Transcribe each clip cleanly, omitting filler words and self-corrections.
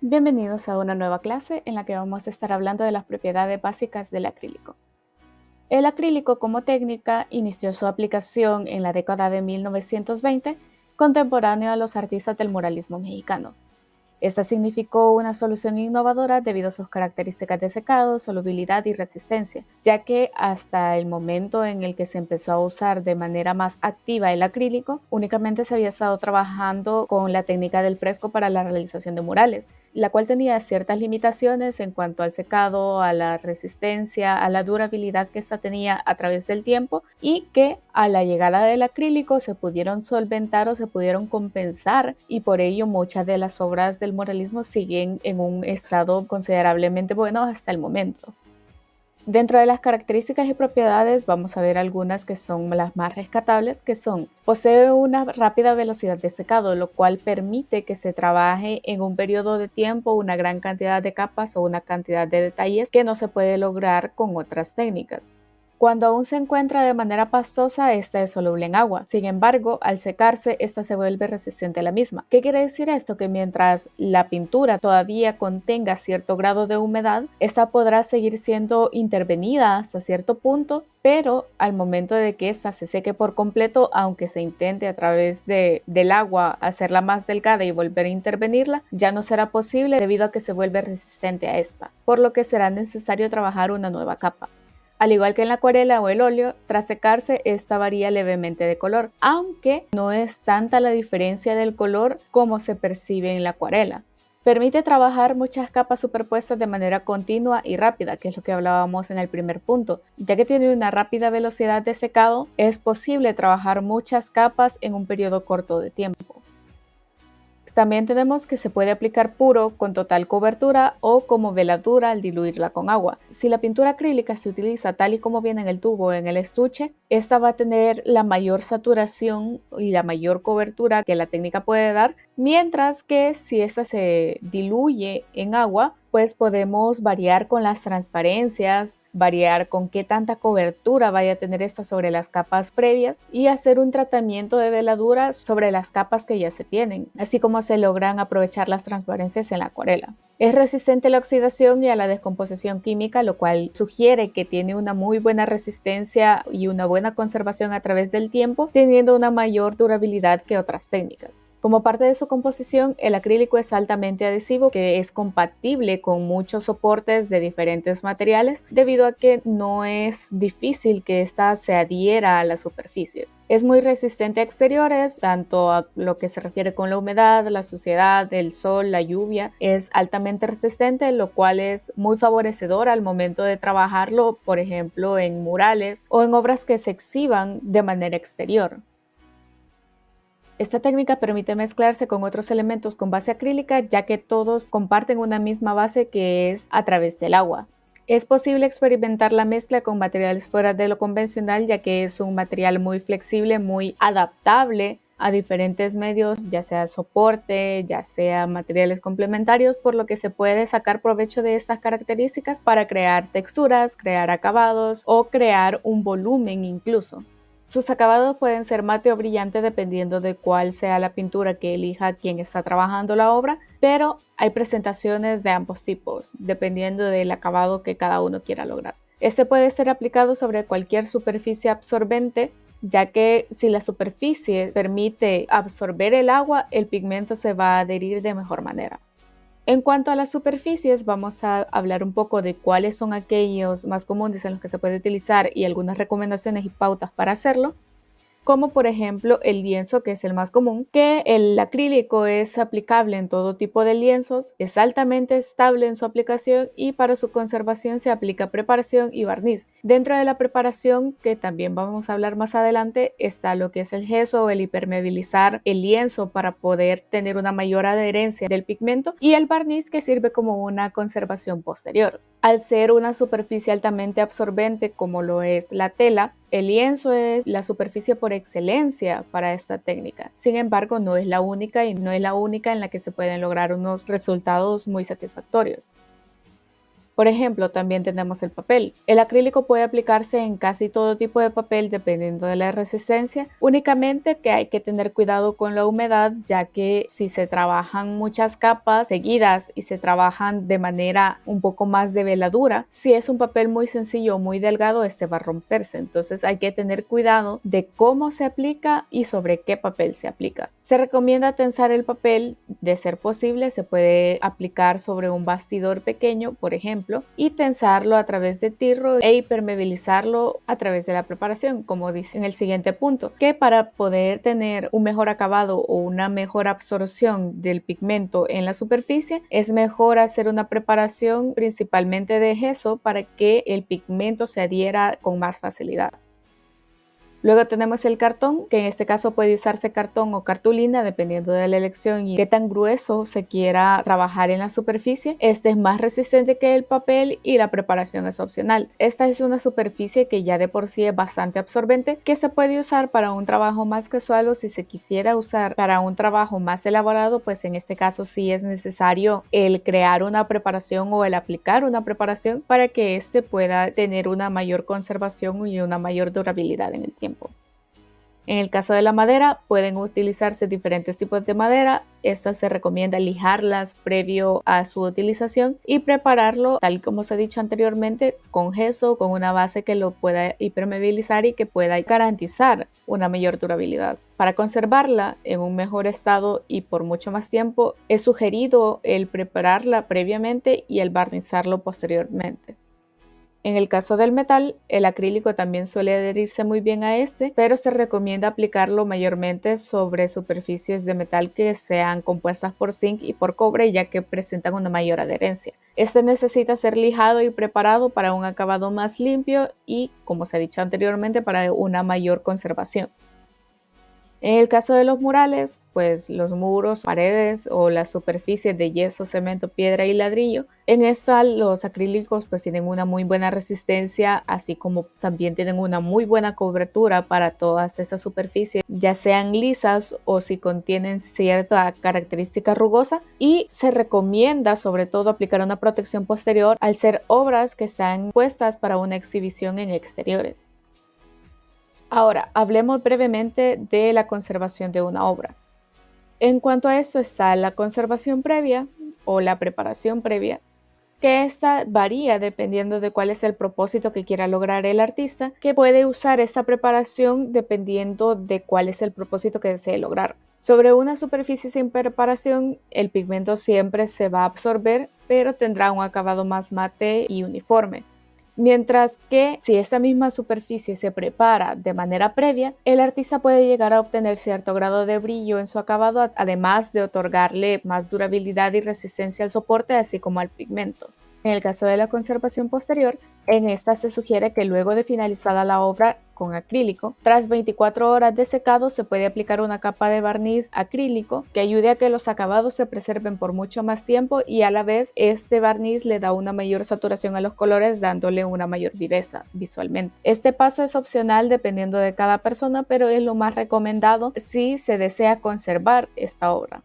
Bienvenidos a una nueva clase en la que vamos a estar hablando de las propiedades básicas del acrílico. El acrílico como técnica inició su aplicación en la década de 1920, contemporáneo a los artistas del muralismo mexicano. Esta significó una solución innovadora debido a sus características de secado, solubilidad y resistencia, ya que hasta el momento en el que se empezó a usar de manera más activa el acrílico, únicamente se había estado trabajando con la técnica del fresco para la realización de murales, la cual tenía ciertas limitaciones en cuanto al secado, a la resistencia, a la durabilidad que ésta tenía a través del tiempo y que a la llegada del acrílico se pudieron solventar o se pudieron compensar y por ello muchas de las obras del muralismo siguen en un estado considerablemente bueno hasta el momento. Dentro de las características y propiedades vamos a ver algunas que son las más rescatables, que son: posee una rápida velocidad de secado, lo cual permite que se trabaje en un periodo de tiempo una gran cantidad de capas o una cantidad de detalles que no se puede lograr con otras técnicas. Cuando aún se encuentra de manera pastosa, esta es soluble en agua. Sin embargo, al secarse, esta se vuelve resistente a la misma. ¿Qué quiere decir esto? Que mientras la pintura todavía contenga cierto grado de humedad, esta podrá seguir siendo intervenida hasta cierto punto, pero al momento de que esta se seque por completo, aunque se intente a través del agua hacerla más delgada y volver a intervenirla, ya no será posible debido a que se vuelve resistente a esta, por lo que será necesario trabajar una nueva capa. Al igual que en la acuarela o el óleo, tras secarse, esta varía levemente de color, aunque no es tanta la diferencia del color como se percibe en la acuarela. Permite trabajar muchas capas superpuestas de manera continua y rápida, que es lo que hablábamos en el primer punto. Ya que tiene una rápida velocidad de secado, es posible trabajar muchas capas en un periodo corto de tiempo. También tenemos que se puede aplicar puro con total cobertura o como veladura al diluirla con agua. Si la pintura acrílica se utiliza tal y como viene en el tubo o en el estuche, esta va a tener la mayor saturación y la mayor cobertura que la técnica puede dar, mientras que si esta se diluye en agua, pues podemos variar con las transparencias, variar con qué tanta cobertura vaya a tener esta sobre las capas previas y hacer un tratamiento de veladura sobre las capas que ya se tienen, así como se logran aprovechar las transparencias en la acuarela. Es resistente a la oxidación y a la descomposición química, lo cual sugiere que tiene una muy buena resistencia y una buena conservación a través del tiempo, teniendo una mayor durabilidad que otras técnicas. Como parte de su composición, el acrílico es altamente adhesivo, que es compatible con muchos soportes de diferentes materiales, debido a que no es difícil que ésta se adhiera a las superficies. Es muy resistente a exteriores, tanto a lo que se refiere con la humedad, la suciedad, el sol, la lluvia. Es altamente resistente, lo cual es muy favorecedor al momento de trabajarlo, por ejemplo, en murales o en obras que se exhiban de manera exterior. Esta técnica permite mezclarse con otros elementos con base acrílica, ya que todos comparten una misma base, que es a través del agua. Es posible experimentar la mezcla con materiales fuera de lo convencional, ya que es un material muy flexible, muy adaptable a diferentes medios, ya sea soporte, ya sea materiales complementarios, por lo que se puede sacar provecho de estas características para crear texturas, crear acabados o crear un volumen incluso. Sus acabados pueden ser mate o brillante dependiendo de cuál sea la pintura que elija quien está trabajando la obra, pero hay presentaciones de ambos tipos, dependiendo del acabado que cada uno quiera lograr. Este puede ser aplicado sobre cualquier superficie absorbente, ya que si la superficie permite absorber el agua, el pigmento se va a adherir de mejor manera. En cuanto a las superficies, vamos a hablar un poco de cuáles son aquellos más comunes en los que se puede utilizar y algunas recomendaciones y pautas para hacerlo, como por ejemplo el lienzo, que es el más común, que el acrílico es aplicable en todo tipo de lienzos, es altamente estable en su aplicación y para su conservación se aplica preparación y barniz. Dentro de la preparación, que también vamos a hablar más adelante, está lo que es el gesso o el hipermeabilizar el lienzo para poder tener una mayor adherencia del pigmento, y el barniz, que sirve como una conservación posterior. Al ser una superficie altamente absorbente como lo es la tela, el lienzo es la superficie por excelencia para esta técnica. Sin embargo, no es la única y no es la única en la que se pueden lograr unos resultados muy satisfactorios. Por ejemplo, también tenemos el papel. El acrílico puede aplicarse en casi todo tipo de papel dependiendo de la resistencia, únicamente que hay que tener cuidado con la humedad, ya que si se trabajan muchas capas seguidas y se trabajan de manera un poco más de veladura, si es un papel muy sencillo o muy delgado, este va a romperse. Entonces hay que tener cuidado de cómo se aplica y sobre qué papel se aplica. Se recomienda tensar el papel, de ser posible, se puede aplicar sobre un bastidor pequeño, por ejemplo, y tensarlo a través de tirro e impermeabilizarlo a través de la preparación, como dice en el siguiente punto, que para poder tener un mejor acabado o una mejor absorción del pigmento en la superficie, es mejor hacer una preparación principalmente de gesso para que el pigmento se adhiera con más facilidad. Luego tenemos el cartón, que en este caso puede usarse cartón o cartulina dependiendo de la elección y qué tan grueso se quiera trabajar en la superficie. Este es más resistente que el papel y la preparación es opcional. Esta es una superficie que ya de por sí es bastante absorbente, que se puede usar para un trabajo más casual o si se quisiera usar para un trabajo más elaborado, pues en este caso sí es necesario el crear una preparación o el aplicar una preparación para que éste pueda tener una mayor conservación y una mayor durabilidad en el tiempo. En el caso de la madera, pueden utilizarse diferentes tipos de madera. Estas se recomienda lijarlas previo a su utilización y prepararlo, tal como se ha dicho anteriormente, con gesso, con una base que lo pueda impermeabilizar y que pueda garantizar una mayor durabilidad. Para conservarla en un mejor estado y por mucho más tiempo, es sugerido el prepararla previamente y el barnizarlo posteriormente. En el caso del metal, el acrílico también suele adherirse muy bien a este, pero se recomienda aplicarlo mayormente sobre superficies de metal que sean compuestas por zinc y por cobre, ya que presentan una mayor adherencia. Este necesita ser lijado y preparado para un acabado más limpio y, como se ha dicho anteriormente, para una mayor conservación. En el caso de los murales, pues los muros, paredes o las superficies de yeso, cemento, piedra y ladrillo, en esta los acrílicos pues tienen una muy buena resistencia, así como también tienen una muy buena cobertura para todas estas superficies, ya sean lisas o si contienen cierta característica rugosa, y se recomienda sobre todo aplicar una protección posterior al ser obras que están puestas para una exhibición en exteriores. Ahora, hablemos brevemente de la conservación de una obra. En cuanto a esto está la conservación previa o la preparación previa, que esta varía dependiendo de cuál es el propósito que quiera lograr el artista, que puede usar esta preparación dependiendo de cuál es el propósito que desee lograr. Sobre una superficie sin preparación, el pigmento siempre se va a absorber, pero tendrá un acabado más mate y uniforme. Mientras que si esta misma superficie se prepara de manera previa, el artista puede llegar a obtener cierto grado de brillo en su acabado, además de otorgarle más durabilidad y resistencia al soporte, así como al pigmento. En el caso de la conservación posterior, en esta se sugiere que luego de finalizada la obra con acrílico, tras 24 horas de secado se puede aplicar una capa de barniz acrílico que ayude a que los acabados se preserven por mucho más tiempo y a la vez este barniz le da una mayor saturación a los colores, dándole una mayor viveza visualmente. Este paso es opcional dependiendo de cada persona, pero es lo más recomendado si se desea conservar esta obra.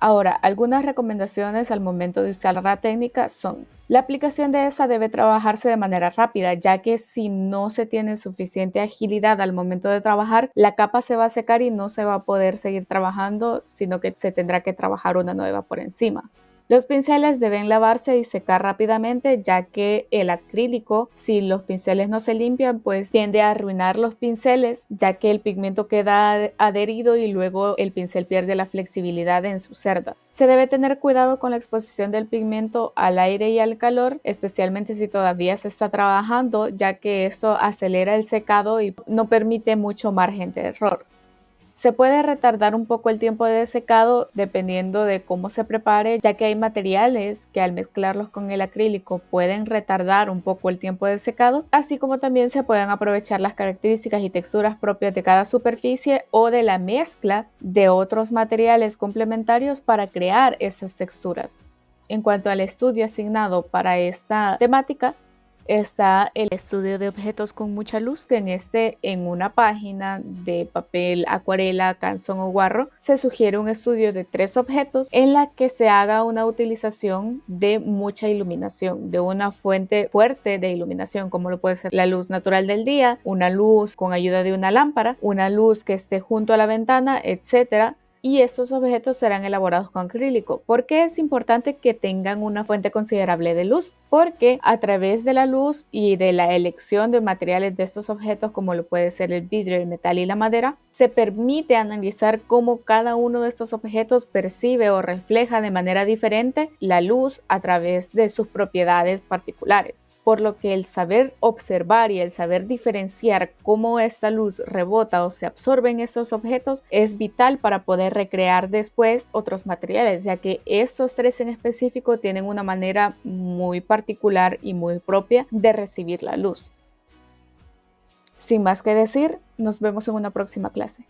Ahora, algunas recomendaciones al momento de usar la técnica son: la aplicación de esta debe trabajarse de manera rápida, ya que si no se tiene suficiente agilidad al momento de trabajar, la capa se va a secar y no se va a poder seguir trabajando, sino que se tendrá que trabajar una nueva por encima. Los pinceles deben lavarse y secar rápidamente, ya que el acrílico, si los pinceles no se limpian, pues tiende a arruinar los pinceles, ya que el pigmento queda adherido y luego el pincel pierde la flexibilidad en sus cerdas. Se debe tener cuidado con la exposición del pigmento al aire y al calor, especialmente si todavía se está trabajando, ya que esto acelera el secado y no permite mucho margen de error. Se puede retardar un poco el tiempo de secado dependiendo de cómo se prepare, ya que hay materiales que al mezclarlos con el acrílico pueden retardar un poco el tiempo de secado, así como también se pueden aprovechar las características y texturas propias de cada superficie o de la mezcla de otros materiales complementarios para crear esas texturas. En cuanto al estudio asignado para esta temática, está el estudio de objetos con mucha luz, que en una página de papel, acuarela, canson o guarro, se sugiere un estudio de 3 objetos en la que se haga una utilización de mucha iluminación, de una fuente fuerte de iluminación, como lo puede ser la luz natural del día, una luz con ayuda de una lámpara, una luz que esté junto a la ventana, etcétera. Y estos objetos serán elaborados con acrílico. ¿Por qué es importante que tengan una fuente considerable de luz? Porque a través de la luz y de la elección de materiales de estos objetos, como lo puede ser el vidrio, el metal y la madera, se permite analizar cómo cada uno de estos objetos percibe o refleja de manera diferente la luz a través de sus propiedades particulares. Por lo que el saber observar y el saber diferenciar cómo esta luz rebota o se absorbe en estos objetos es vital para poder recrear después otros materiales, ya que estos 3 en específico tienen una manera muy particular y muy propia de recibir la luz. Sin más que decir, nos vemos en una próxima clase.